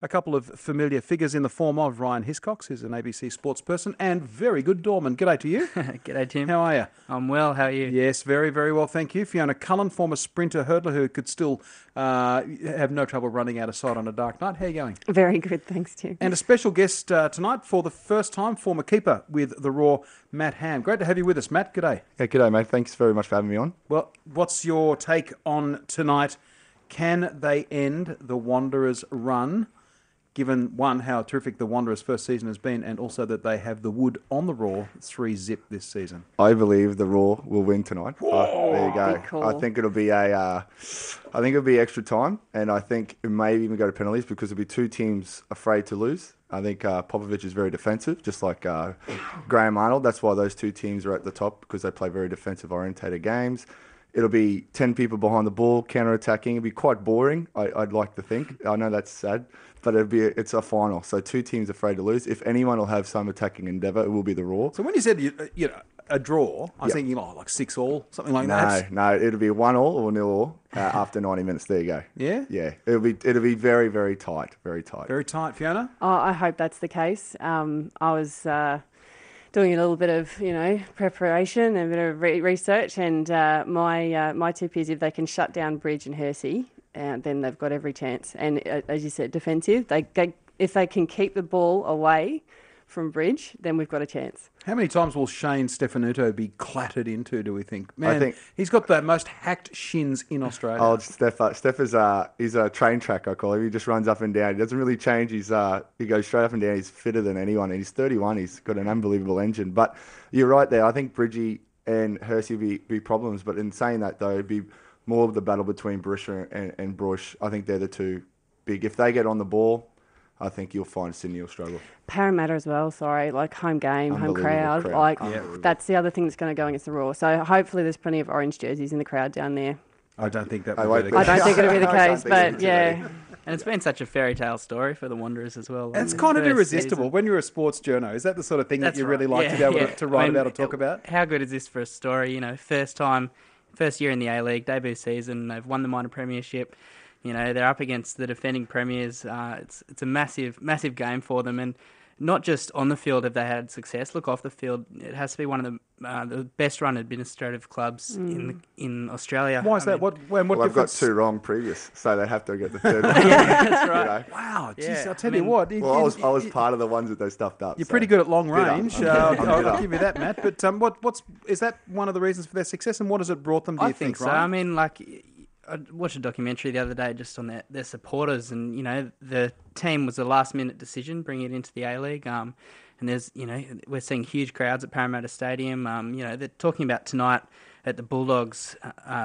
A couple of familiar figures in the form of Ryan Hiscox, who's an ABC sports person, and very good doorman. G'day to you. G'day, Tim. How are you? I'm well. How are you? Yes, very, very well, thank you. Fiona Cullen, former sprinter hurdler who could still have no trouble running out of sight on a dark night. How are you going? Very good, thanks, Tim. And a special guest tonight for the first time, former keeper with the Raw, Matt Ham. Great to have you with us, Matt. G'day. Yeah, g'day, mate. Thanks very much for having me on. Well, what's your take on tonight? Can they end the Wanderers' run, given, one, how terrific the Wanderers' first season has been, and also that they have the wood on the Raw 3-0 this season? I believe the Raw will win tonight. There you go. Big call. I think it'll be extra time, and I think it may even go to penalties because it'll be two teams afraid to lose. I think Popovic is very defensive, just like Graham Arnold. That's why those two teams are at the top, because they play very defensive-orientated games. It'll be 10 people behind the ball, counter-attacking. It'll be quite boring, I'd like to think. I know that's sad, but it's a final. So two teams afraid to lose. If anyone will have some attacking endeavour, it will be the Raw. So when you said a draw, I was thinking like 6-6, something like that. No, it'll be 1-1 or 0-0 after 90 minutes. There you go. Yeah? Yeah. It'll be very, very tight. Very tight. Very tight, Fiona? Oh, I hope that's the case. I was doing a little bit of, preparation and a bit of research, and my tip is if they can shut down Bridge and Hersey, then they've got every chance. And as you said, defensive. If they can keep the ball away from Bridge, then we've got a chance. How many times will Shane Stefanuto be clattered into, do we think? Man, I think he's got the most hacked shins in Australia. Oh, Steph is he's a train track, I call him. He just runs up and down. He doesn't really change. He goes straight up and down. He's fitter than anyone. And he's 31. He's got an unbelievable engine. But you're right there. I think Bridgie and Hersey will be problems. But in saying that, though, it'd be more of the battle between Barisha and Brush. I think they're the two big. If they get on the ball, I think you'll find Sydney will struggle. Parramatta as well, like home game, home crowd. That's the other thing that's going to go against the Raw. So hopefully there's plenty of orange jerseys in the crowd down there. I don't think that I don't think it'll be the case, but yeah. And it's been such a fairy tale story for the Wanderers as well. And it's kind of irresistible. When you're a sports journo, is that the sort of thing that you really like to be able to write about or talk about? How good is this for a story? First year in the A-League, debut season, they've won the minor premiership. They're up against the defending premiers. It's a massive game for them, and not just on the field have they had success. Look, off the field, it has to be one of the best run administrative clubs in Australia. Why is that? What I've got two wrong previous, so they have to get the third one. That's right. Wow, geez, I'll tell you what. Well, I was part of the ones that they stuffed up. You're pretty good at long range. I'll give you that, Matt. But is that one of the reasons for their success, and what has it brought them, do you think, so. Ryan? I watched a documentary the other day just on their supporters, and the team was a last-minute decision bringing it into the A-League. And there's we're seeing huge crowds at Parramatta Stadium. They're talking about tonight at the Bulldogs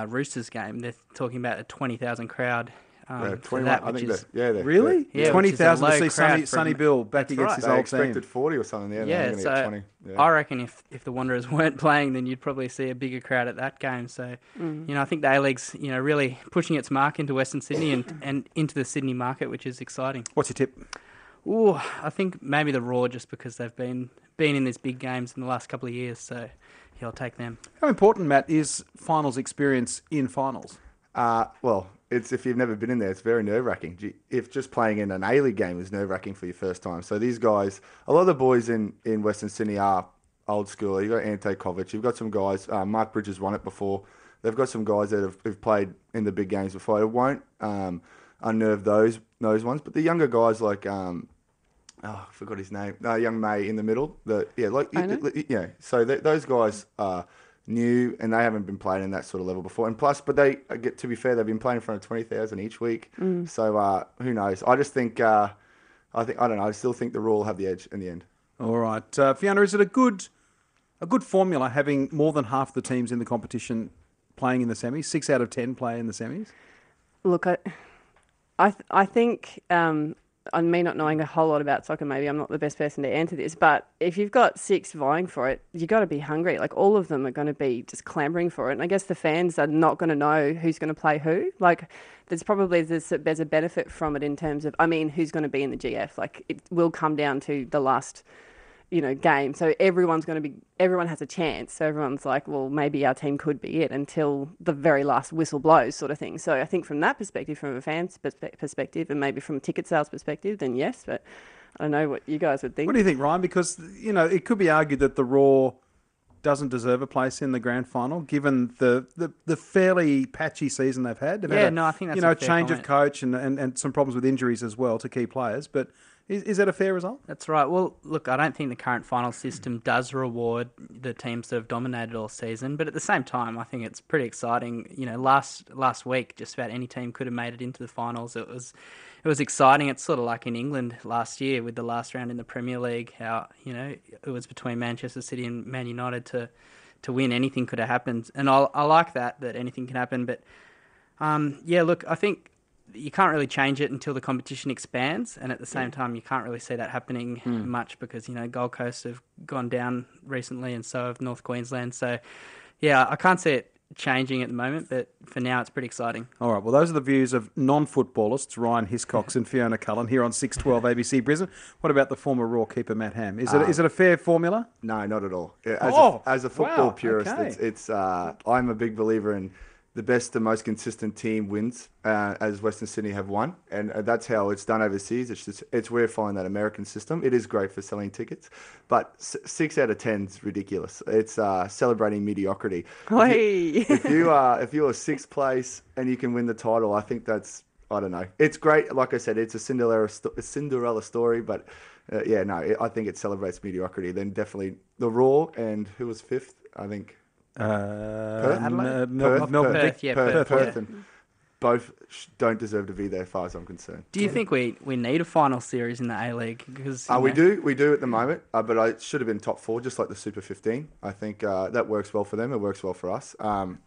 Roosters game. They're talking about a 20,000 crowd. 21. That, I think really? Yeah, 20,000 to see Sonny Bill back against his they old team. expected 40 or something. Yeah, so get 20. Yeah. I reckon if the Wanderers weren't playing, then you'd probably see a bigger crowd at that game. So, I think the A-League's really pushing its mark into Western Sydney and into the Sydney market, which is exciting. What's your tip? Oh, I think maybe the Raw, just because they've been in these big games in the last couple of years. So, I'll take them. How important, Matt, is finals experience in finals? Well, if you've never been in there, it's very nerve-wracking. If just playing in an A-League game is nerve-wracking for your first time. So these guys, a lot of the boys in Western Sydney are old school. You've got Ante Kovic. You've got some guys, Mark Bridges won it before. They've got some guys that have played in the big games before. It won't unnerve those ones. But the younger guys like, I forgot his name, young May in the middle. So those guys are new, and they haven't been playing in that sort of level before. And plus, but to be fair, they've been playing in front of 20,000 each week. So who knows? I just think, I don't know. I still think the Raw will have the edge in the end. All right, Fiona, is it a good formula having more than half the teams in the competition playing in the semis? 6 out of 10 play in the semis. Look, I think. On me not knowing a whole lot about soccer, maybe I'm not the best person to answer this, but if you've got 6 vying for it, you got to be hungry. Like, all of them are going to be just clambering for it. And I guess the fans are not going to know who's going to play who. Like, there's a benefit from it in terms of, who's going to be in the GF. Like, it will come down to the last game. So everyone has a chance. So everyone's like, well, maybe our team could be it until the very last whistle blows, sort of thing. So I think from that perspective, from a fan's perspective, and maybe from a ticket sales perspective, then yes. But I don't know what you guys would think. What do you think, Ryan? Because it could be argued that the Raw doesn't deserve a place in the grand final, given the fairly patchy season they've had. They've had I think that's a fair change comment. of coach and some problems with injuries as well to key players. But is that a fair result? That's right. Well, look, I don't think the current final system does reward the teams that have dominated all season, but at the same time, I think it's pretty exciting. Last week, just about any team could have made it into the finals. It was exciting. It's sort of like in England last year with the last round in the Premier League, how it was between Manchester City and Man United to win. Anything could have happened, and I like that anything can happen. But look, I think you can't really change it until the competition expands, and at the same time, you can't really see that happening much because Gold Coast have gone down recently, and so have North Queensland. So, I can't see it changing at the moment, but for now, it's pretty exciting. All right. Well, those are the views of non-footballists Ryan Hiscox and Fiona Cullen here on 612 ABC Brisbane. What about the former Raw keeper Matt Ham? Is it a fair formula? No, not at all. As a wow, football purist, okay. it's I'm a big believer in the best and most consistent team wins, as Western Sydney have won, and that's how it's done overseas. It's we're following that American system. It is great for selling tickets, but 6 out of 10 is ridiculous. It's celebrating mediocrity. If you are sixth place and you can win the title, I think that's, I don't know. It's great. Like I said, it's a Cinderella story, but I think it celebrates mediocrity. Then definitely the Raw, and who was fifth? I think. Perth, and both don't deserve to be there, as far as I'm concerned. Do you think we need a final series in the A-League? Because we do at the moment, but it should have been top 4, just like the Super 15. I think that works well for them. It works well for us. So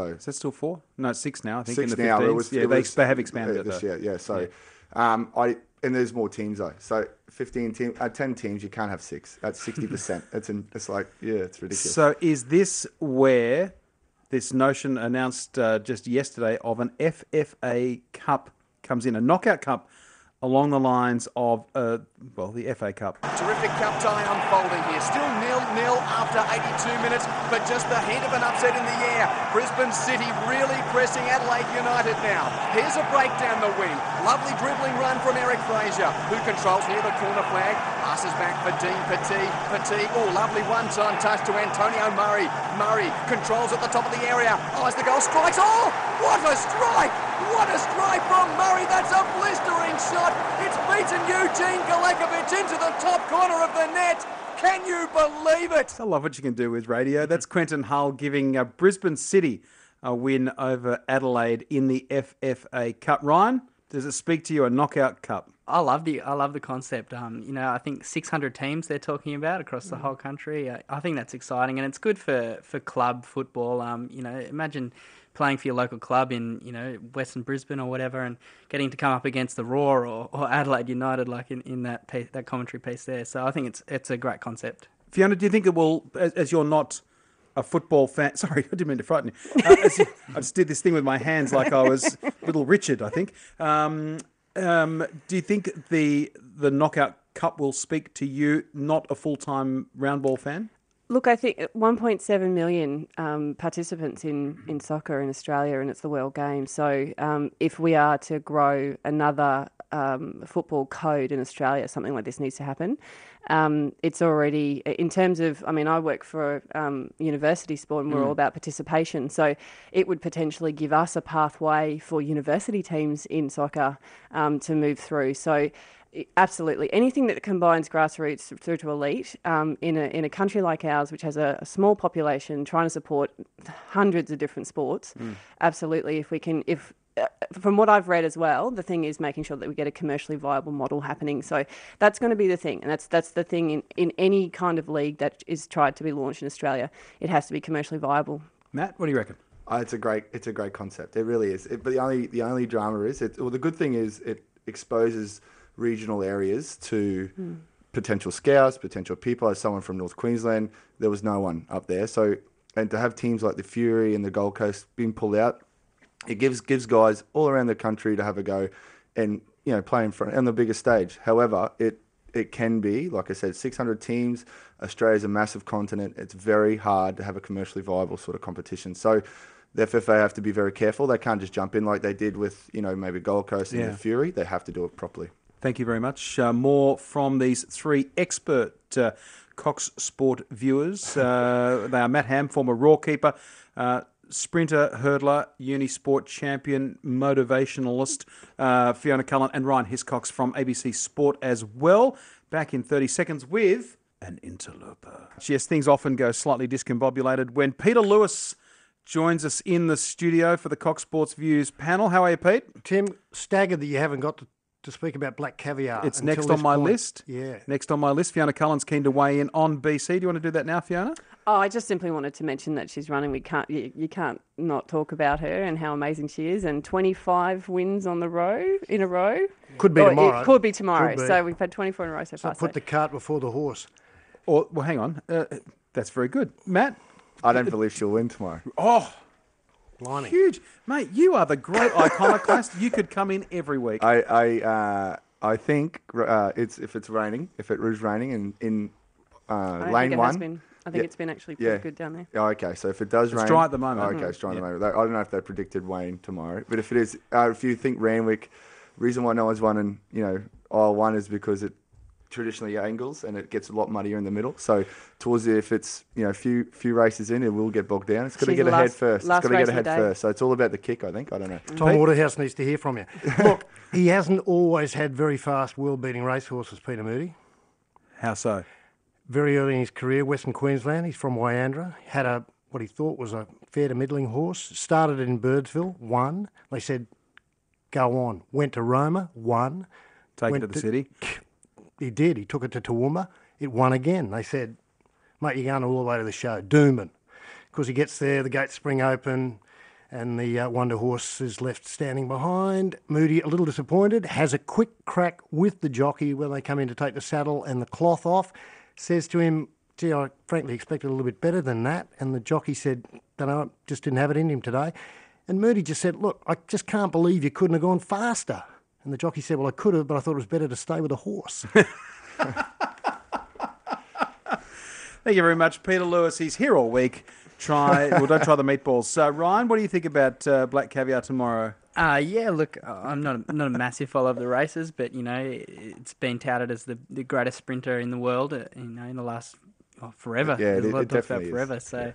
is that still 4? No, it's 6 now. I think 6 in the now. 15s. They have expanded it this though. year. Yeah. So, and there's more teams though. So 10 teams, you can't have 6. That's 60%. It's ridiculous. So is this where this notion announced just yesterday of an FFA Cup comes in, a knockout cup along the lines of the FA Cup? Terrific cup tie unfolding here. Still 0-0 after 82 minutes, but just the hint of an upset in the air. Brisbane City really pressing Adelaide United now. Here's a break down the wing. Lovely dribbling run from Eric Fraser, who controls near the corner flag. Passes back for Dean Petit. Lovely one-time touch to Antonio Murray. Murray controls at the top of the area. As the goal strikes. Oh, what a strike! What a strike from Murray. That's a blistering shot. It's beaten Eugene Galekovic into the top corner of the net. Can you believe it? I love what you can do with radio. That's Quentin Hull giving Brisbane City a win over Adelaide in the FFA Cup. Ryan, does it speak to you, a knockout cup? I love the concept. I think 600 teams they're talking about across the whole country. I think that's exciting, and it's good for club football. Imagine playing for your local club in Western Brisbane or whatever, and getting to come up against the Raw or Adelaide United, like in that commentary piece there. So I think it's a great concept. Fiona, do you think it will, as you're not a football fan? Sorry, I didn't mean to frighten you. I just did this thing with my hands like I was Little Richard, I think. Do you think the knockout cup will speak to you, not a full-time round ball fan? Look, I think 1.7 million participants in soccer in Australia, and it's the World Games. So if we are to grow another football code in Australia, something like this needs to happen. It's already, in terms of, I work for university sport, and we're all about participation. So it would potentially give us a pathway for university teams in soccer to move through. So absolutely, anything that combines grassroots through to elite in a country like ours, which has a small population trying to support hundreds of different sports, absolutely. If we can, from what I've read as well, the thing is making sure that we get a commercially viable model happening. So that's going to be the thing, and that's the thing in any kind of league that is tried to be launched in Australia. It has to be commercially viable. Matt, what do you reckon? It's a great concept. It really is. But the only drama is the good thing is it exposes regional areas to potential scouts, potential people. As someone from North Queensland, there was no one up there. So, and to have teams like the Fury and the Gold Coast being pulled out, it gives guys all around the country to have a go and play in front on the biggest stage. However, it it can be. Like I said, 600 teams. Australia's a massive continent. It's very hard to have a commercially viable sort of competition. So the FFA have to be very careful. They can't just jump in like they did with, maybe Gold Coast and the Fury. They have to do it properly. Thank you very much. More from these three expert Cox Sport viewers. They are Matt Ham, former Raw keeper, sprinter, hurdler, Unisport champion, motivationalist, Fiona Cullen, and Ryan Hiscox from ABC Sport as well. Back in 30 seconds with an interloper. Yes, things often go slightly discombobulated when Peter Lewis joins us in the studio for the Cox Sports Views panel. How are you, Pete? Tim, staggered that you haven't got to speak about Black Caviar. It's next on my list. Yeah. Next on my list. Fiona Cullen's keen to weigh in on BC. Do you want to do that now, Fiona? Oh, I just simply wanted to mention that she's running. You can't not talk about her and how amazing she is. And 25 wins in a row. Could be tomorrow. It could be tomorrow. Could be. So we've had 24 in a row so far. Put the cart before the horse. Well, hang on. That's very good. Matt? I don't believe she'll win tomorrow. Oh, Blimey. huge. Mate, you are the great iconoclast. You could come in every week. I think if it's raining, if it is raining in lane one. I think it's been actually pretty good down there. Oh, okay, so if it does rain... It's dry at the moment. Oh, okay, it's dry at the moment. I don't know if they predicted rain tomorrow, but if it is, if you think Randwick, reason why no one's won in, aisle one is because it traditionally angles and it gets a lot muddier in the middle. So towards if it's, a few races in, it will get bogged down. It's got to get ahead first. It's got to get ahead first. So it's all about the kick, I think. I don't know. Tom Waterhouse needs to hear from you. Look, he hasn't always had very fast, world-beating racehorses, Peter Moody. How so? Very early in his career, Western Queensland, he's from Wyandra, had what he thought was a fair to middling horse, started in Birdsville, won. They said, go on. Went to Roma, won. Take it to the city. He did. He took it to Toowoomba. It won again. They said, mate, you're going all the way to the show. Doomben. Because he gets there, the gates spring open, and the Wonder Horse is left standing behind. Moody, a little disappointed, has a quick crack with the jockey when they come in to take the saddle and the cloth off. Says to him, gee, I frankly expected a little bit better than that. And the jockey said, don't know, just didn't have it in him today. And Moody just said, look, I just can't believe you couldn't have gone faster. And the jockey said, well, I could have, but I thought it was better to stay with a horse. Thank you very much, Peter Lewis. He's here all week. Don't try the meatballs. So, Ryan, what do you think about Black Caviar tomorrow? Yeah, look, I'm not a massive follower of the races, but, it's been touted as the greatest sprinter in the world, in the last, forever. Yeah, There's a lot of talk about forever. So,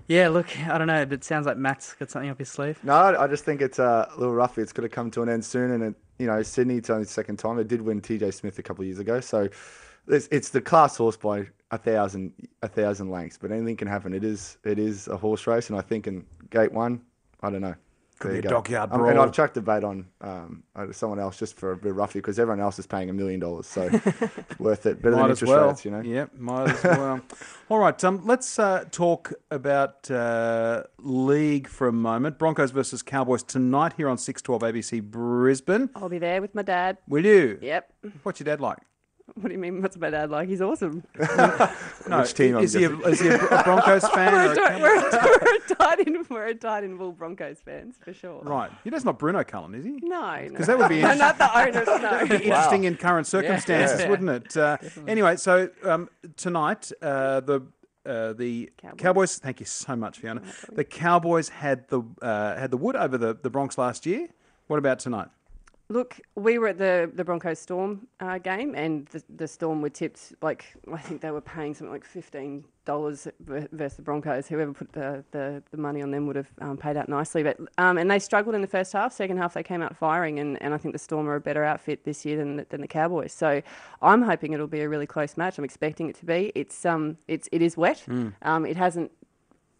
yeah, look, I don't know, but it sounds like Matt's got something up his sleeve. No, I just think it's a little roughy. It's got to come to an end soon. And, Sydney, it's only the second time. It did win TJ Smith a couple of years ago. So it's the class horse by 1,000 lengths, but anything can happen. It is a horse race, and I think in gate one, I don't know. Could be a dog-yard brawl. And I've chucked the bait on someone else just for a bit roughy because everyone else is paying $1 million, so worth it. Better than interest rates, Yep, might as well. All right, let's talk about league for a moment. Broncos versus Cowboys tonight here on 6:12 ABC Brisbane. I'll be there with my dad. Will you? Yep. What's your dad like? What do you mean? What's my dad like? He's awesome. No, which team? Is he a Broncos fan? We're a dyed-in-wool Broncos fans for sure. Right. That's not Bruno Cullen, is he? No. Because that would be interesting. Not the owners. No. Interesting in current circumstances, wouldn't it? Anyway, so tonight the Cowboys. Thank you so much, Fiona. The Cowboys had the wood over the Bronx last year. What about tonight? Look, we were at the Broncos Storm game, and the Storm were tipped, I think they were paying something like $15 versus the Broncos. Whoever put the money on them would have paid out nicely. But and they struggled in the first half. Second half, they came out firing, and I think the Storm are a better outfit this year than the Cowboys. So I'm hoping it'll be a really close match. I'm expecting it to be. It is wet. It hasn't.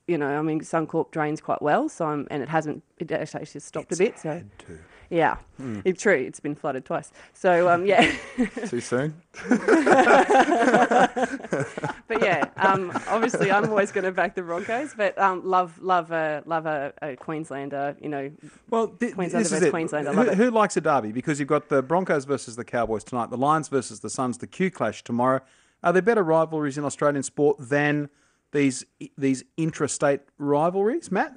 Suncorp drains quite well, so it actually just stopped a bit. So yeah, it's true. It's been flooded twice. So yeah. Too soon. But yeah, obviously I'm always going to back the Broncos, but love a Queenslander. Well, Queenslander this is versus it. Queenslander. Love it. Who likes a derby? Because you've got the Broncos versus the Cowboys tonight, the Lions versus the Suns, the Q Clash tomorrow. Are there better rivalries in Australian sport than these intrastate rivalries, Matt?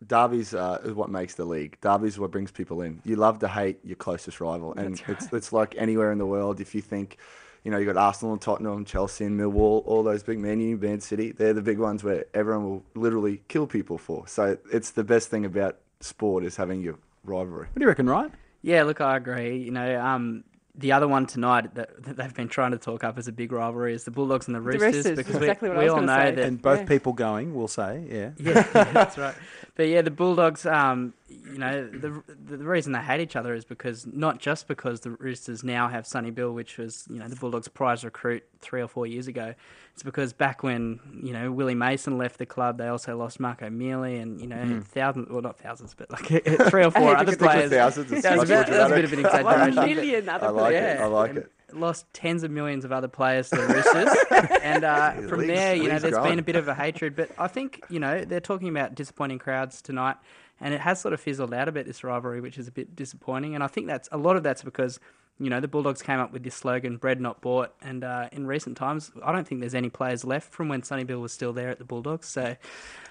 Derbies is what makes the league. Derbies is what brings people in. You love to hate your closest rival, and it's like anywhere in the world. If you think, you know, you got Arsenal and Tottenham, Chelsea and Millwall, all those big Man U, Man City. They're the big ones where everyone will literally kill people for. So it's the best thing about sport is having your rivalry. What do you reckon, Ryan? Yeah, look, I agree. You know, the other one tonight that they've been trying to talk up as a big rivalry is the Bulldogs and the Roosters. Because exactly what I we was all gonna know say. that. And both people going, we'll say, yeah. Yeah, that's right. But yeah, the Bulldogs, you know, the reason they hate each other is because not just because the Roosters now have Sonny Bill, which was, you know, the Bulldogs' prize recruit 3 or 4 years ago. It's because back when, you know, Willie Mason left the club, they also lost Marco Mealy and, you know, thousands, well, not thousands, but like 3 or 4 other players. Thousands is That was much a more bit of an exaggeration. 1 million other I like players. it. I like it. Lost tens of millions of other players to the Roosters. And from there, you know, there's been a bit of a hatred. But I think, you know, they're talking about disappointing crowds tonight. And it has sort of fizzled out a bit, this rivalry, which is a bit disappointing. And I think a lot of that's because, you know, the Bulldogs came up with this slogan, "Bred not bought." And in recent times, I don't think there's any players left from when Sonny Bill was still there at the Bulldogs. So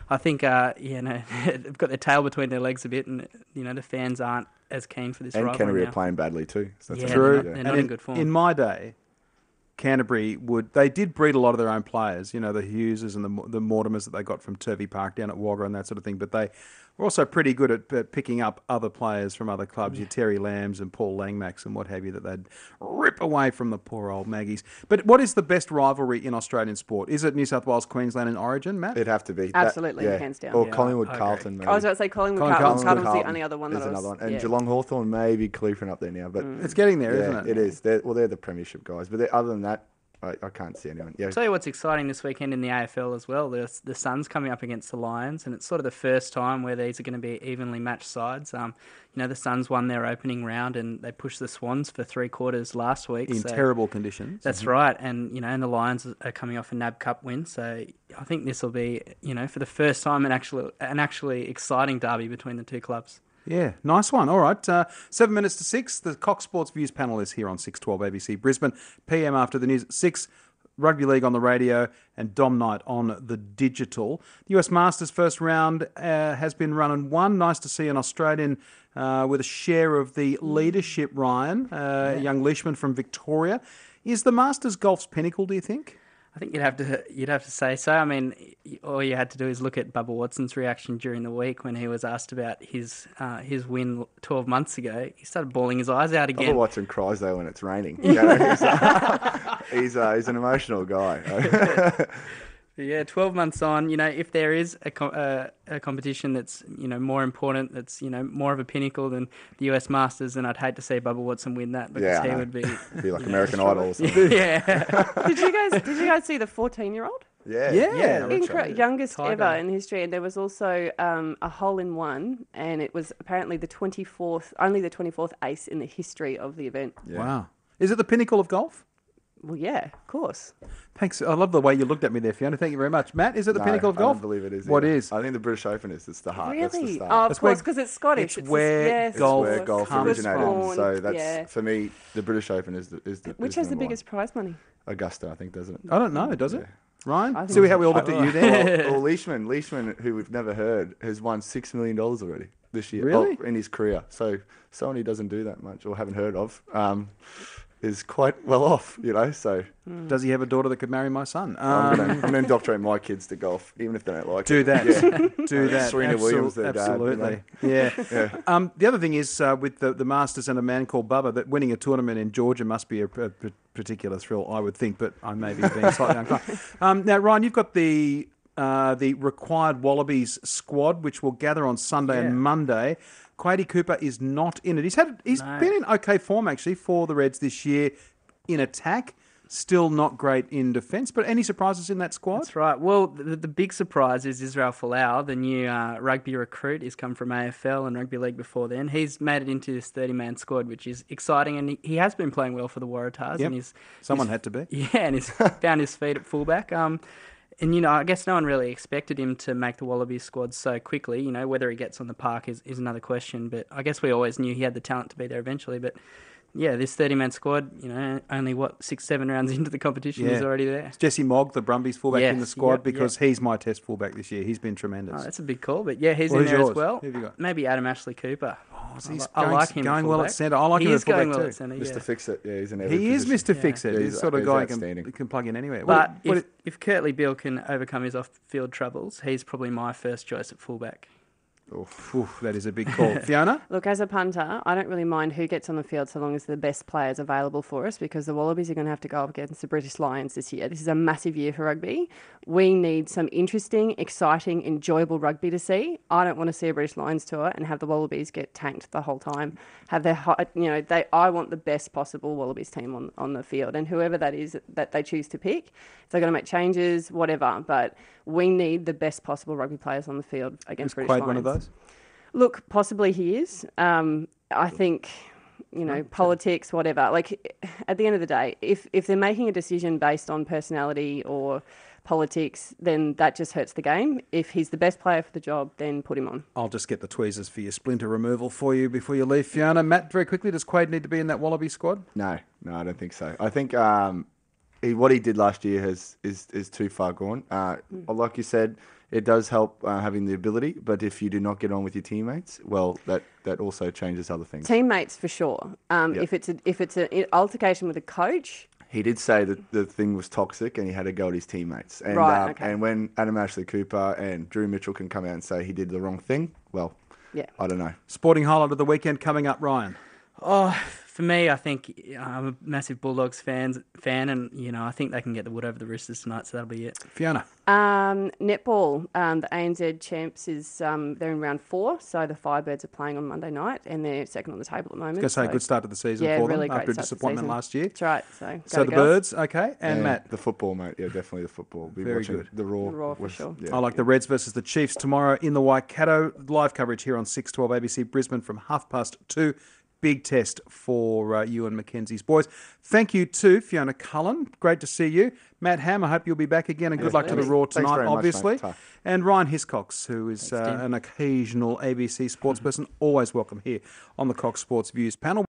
I think, you know, they've got their tail between their legs a bit, and, you know, the fans aren't as keen for this And rivalry Canterbury now. are playing badly too. So that's True. amazing. They're not in good form. In my day, Canterbury they did breed a lot of their own players, you know, the Hugheses and the Mortimers that they got from Turvey Park down at Wagga and that sort of thing. But they were also pretty good at picking up other players from other clubs, your Terry Lambs and Paul Langmax and what have you, that they'd rip away from the poor old Maggies. But what is the best rivalry in Australian sport? Is it New South Wales, Queensland and Origin, Matt? It'd have to be. Absolutely, hands down. Or Yeah, Collingwood, I agree. Carlton, maybe. I was about to say Collingwood, Carlton Carlton was the only other one that is I was... another one. And yeah. Geelong Hawthorn maybe creeping up there now. But It's getting there, yeah, isn't it? it is. They're the premiership guys. But other than that, I can't see anyone. Yeah. I'll tell you what's exciting this weekend in the AFL as well. The Suns coming up against the Lions, and it's sort of the first time where these are going to be evenly matched sides. You know, the Suns won their opening round and they pushed the Swans for 3 quarters last week. In terrible conditions. That's right. And, you know, and the Lions are coming off a NAB Cup win. So I think this will be, you know, for the first time an actually exciting derby between the two clubs. Yeah, nice one. All right, 7 minutes to 6. The Cox Sports Views panel is here on 612 ABC Brisbane. PM after the news at 6. Rugby League on the radio and Dom Night on the digital. The US Masters first round has been run and won. Nice to see an Australian with a share of the leadership, Ryan, a young leashman from Victoria. Is the Masters golf's pinnacle, do you think? I think you'd have to say so. I mean, all you had to do is look at Bubba Watson's reaction during the week when he was asked about his win 12 months ago. He started bawling his eyes out again. Bubba Watson cries though when it's raining. You know, he's an emotional guy. Yeah, 12 months on, you know, if there is a competition that's, you know, more important, that's, you know, more of a pinnacle than the US Masters, then I'd hate to see Bubba Watson win that because he would be... Be like American Idol or something. Yeah. Did you guys see the 14-year-old? Yeah. Youngest Tiger. ever in history, and there was also a hole-in-one, and it was apparently the 24th ace in the history of the event. Yeah. Wow. Is it the pinnacle of golf? Well, yeah, of course. Thanks. I love the way you looked at me there, Fiona. Thank you very much. Matt, is it the No, pinnacle of golf? I don't believe it is. What either. is? I think the British Open is. It's the heart. That's the Really? start. Oh, of It's where- course, because it's Scottish. it's where it's golf Where golf comes originated. from. So that's Yeah. for me. The British Open is the Which is has the number biggest prize money? one. Augusta, I think, doesn't it? I don't know, does it? Yeah. Ryan? I think See how we all looked at you there? Well, Leishman, who we've never heard, has won $6 million already this year. Really? In his career. So someone who doesn't do that much or haven't heard of is quite well off, you know. So Does he have a daughter that could marry my son? I'm going to indoctrinate my kids to golf, even if they don't like Do it. that. Yeah. Do that. Serena Williams, their dad, absolutely. you Yeah. Yeah. The other thing is with the Masters and a man called Bubba, that winning a tournament in Georgia must be a particular thrill, I would think, but I may be being slightly unkind. Now, Ryan, you've got the required Wallabies squad, which will gather on Sunday and Monday. Quade Cooper is not in it. He's been in okay form, actually, for the Reds this year in attack. Still not great in defence, but any surprises in that squad? That's right. Well, the big surprise is Israel Folau, the new rugby recruit. He's come from AFL and rugby league before then. He's made it into this 30-man squad, which is exciting, and he has been playing well for the Waratahs. Yep. And Someone had to be. Yeah, and he's found his feet at fullback. And, you know, I guess no one really expected him to make the Wallabies squad so quickly. You know, whether he gets on the park is another question, but I guess we always knew he had the talent to be there eventually. But yeah, this 30-man squad, you know, only 6-7 rounds into the competition is already there. It's Jesse Mogg, the Brumbies fullback in the Yes, squad, yep, because he's my test fullback this year. He's been tremendous. Oh, that's a big call, but yeah, he's Well, in who's there yours? as well. Who have you got? Maybe Adam Ashley Cooper. He's I like him. going well at fullback. centre. I like he him is at fullback going well too. at centre. Mr. Yeah. Fix-It. Yeah, he's in every He is position. Mr. Fix-It. Yeah, He's the sort of he's guy outstanding. who can plug in anywhere. But What- if Kurtley Beale can overcome his off-field troubles, he's probably my first choice at fullback. Oof, that is a big call. Fiona? Look, as a punter, I don't really mind who gets on the field so long as the best players available for us, because the Wallabies are going to have to go up against the British Lions this year. This is a massive year for rugby. We need some interesting, exciting, enjoyable rugby to see. I don't want to see a British Lions tour and have the Wallabies get tanked the whole time. I want the best possible Wallabies team on the field, and whoever that is that they choose to pick, if they're going to make changes, whatever. But we need the best possible rugby players on the field against British Quade Lions. one of those? Look, possibly he is. I think, politics, whatever. Like, at the end of the day, if they're making a decision based on personality or politics, then that just hurts the game. If he's the best player for the job, then put him on. I'll just get the tweezers for your splinter removal for you before you leave, Fiona. Matt, very quickly, does Quade need to be in that Wallaby squad? No, I don't think so. I think what he did last year is too far gone. Like you said, it does help having the ability, but if you do not get on with your teammates, well, that also changes other things. Teammates for sure. If it's an altercation with a coach. He did say that the thing was toxic and he had to go at his teammates. And, Right, okay. And when Adam Ashley Cooper and Drew Mitchell can come out and say he did the wrong thing, well, Yeah. I don't know. Sporting highlight of the weekend coming up, Ryan. Oh, for me, I think I'm a massive Bulldogs fan, and I think they can get the wood over the Roosters tonight, so that'll be it. Fiona. Netball, the ANZ champs they're in round 4, so the Firebirds are playing on Monday night, and they're second on the table at the moment. I was going to say, good start to the season yeah, for really them great after a start to the disappointment season. last year. That's right. So So the girls. Birds, okay, and Matt. The football, mate. Yeah, definitely the football. Be Very watching good. The Raw. The Raw for sure. Yeah. I like the Reds versus the Chiefs tomorrow in the Waikato. Live coverage here on 612 ABC Brisbane from 2:30. Big test for you and Mackenzie's boys. Thank you to Fiona Cullen. Great to see you. Matt Ham, I hope you'll be back again, and good luck to the Raw Thanks tonight, very much, obviously. mate. Ta. And Ryan Hiscox, who is Thanks, Tim. an occasional ABC sports person, always welcome here on the Cox Sports Views panel.